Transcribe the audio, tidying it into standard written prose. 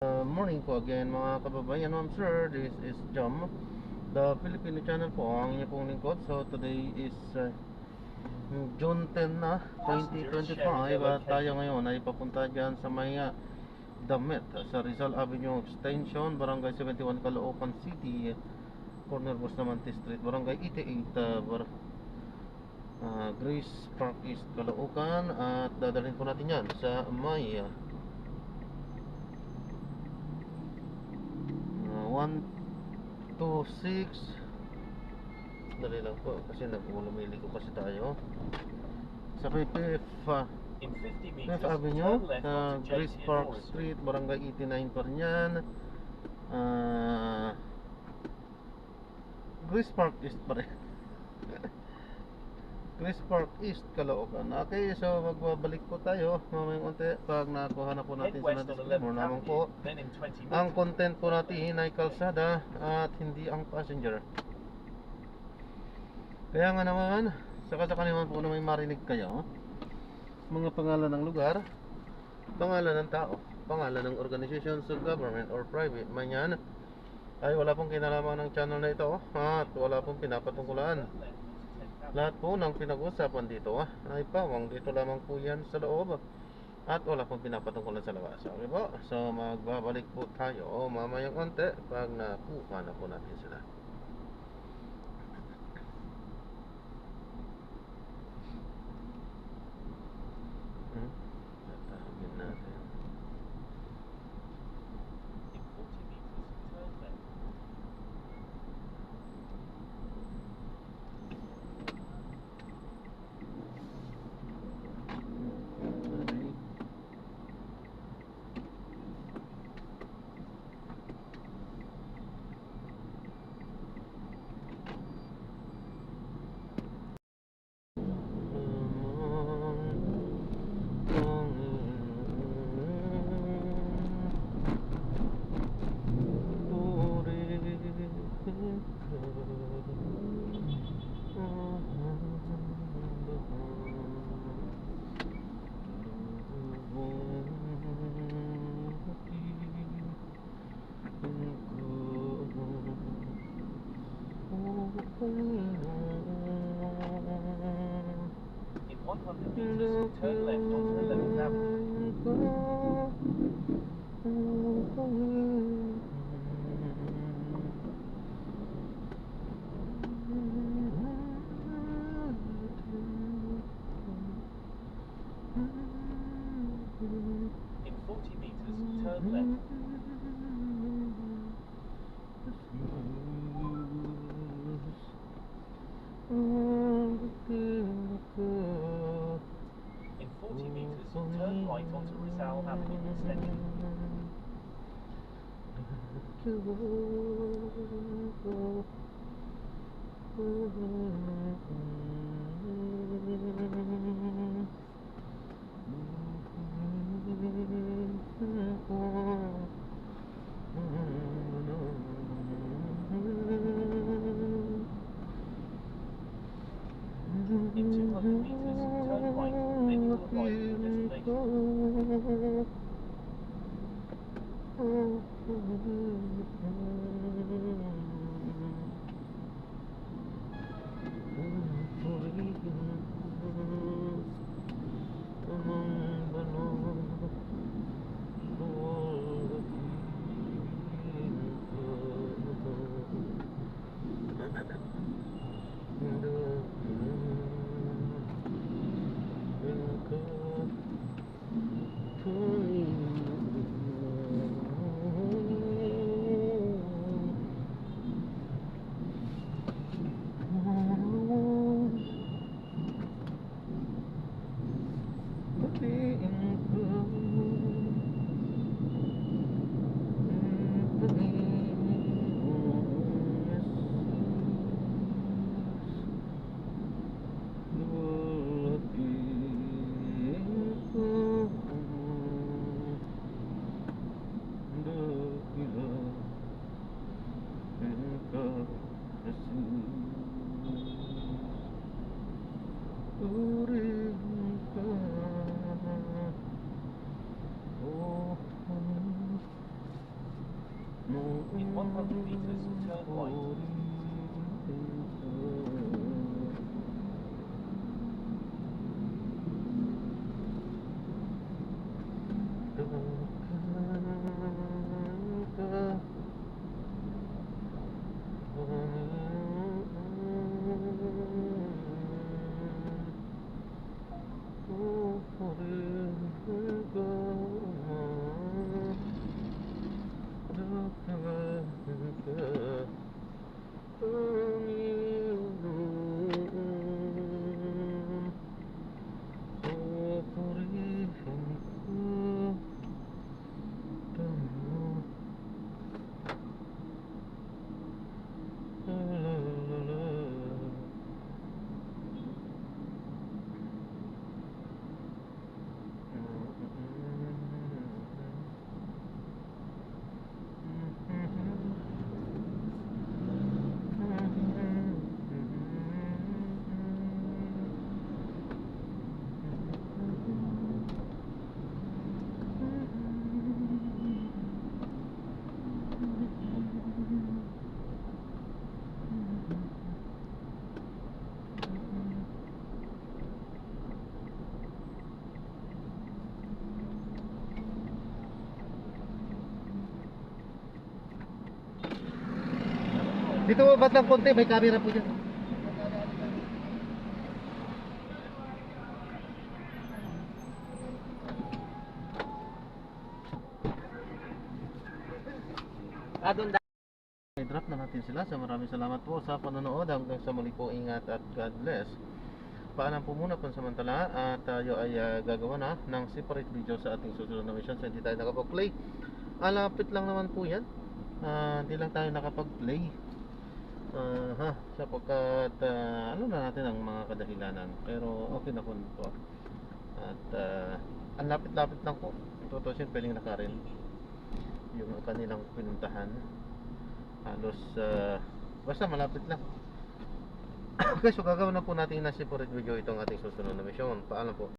Morning po again mga kababayan, ma'am sir. This is Jam, the Filipino channel po, ang inyong pong lingkod. So today is June 10 na, 2025. At tayo ngayon ay papunta dyan sa may Damet, sa Rizal Avenue Extension, Barangay 71, Caloocan City, corner Bustamante Street, Barangay 88, Grace Park East, Caloocan. At dadalhin po natin yan sa may 126. Dali lang po kasi nagulumili ko kasi tayo sa may Fifth Avenue sa Grace Park Street, Barangay 89 pa rin yan. Grace Park East pa rin. Grace Park East, Caloocan. Okay, so magbabalik po tayo mamayang unti pag nakuha na po natin sa disclaimer naman po. Ang content po natin ay kalsada at hindi ang passenger. Kaya nga naman, saka naman po na may marinig kayo mga pangalan ng lugar, pangalan ng tao, pangalan ng organizations of government or private man yan, ay wala pong kinalaman ng channel na ito at wala pong pinapatungkulan. Lahat po ng pinag-usapan dito ay pawang dito lamang po yan sa loob at wala pong pinapatungkulan sa labas. Okay po? So magbabalik po tayo mamayang konti pag nakuha na po natin sila. Tatawagin natin. In 100 meters, turn left onto 11th Avenue. In 40 meters, turn left. In 40 meters, turn right onto Rizal Avenue Extension. In 200 meters, turn right, then you will arrive at your destination. In 100 meters, turn right. Dito ba't lang konti, may camera po dyan. I-drop na natin sila. So maraming salamat po sa panonood. Hanggang sa muli po, ingat at God bless. Paalam po muna pansamantala at tayo ay gagawa na ng separate video sa ating susunod na mission. So hindi tayo nakapag-play. Alapit lang naman po yan. Hindi lang tayo nakapag-play. Sapagkat ano na natin ang mga kadahilanan. Pero okay na po po. At ang lapit-lapit lang po. Tutusin pwedeng nakarin yung kanilang pinuntahan. Halos basta malapit lang. Okay, so gagawin na po natin na separate video itong ating susunod na mission. Paalam po.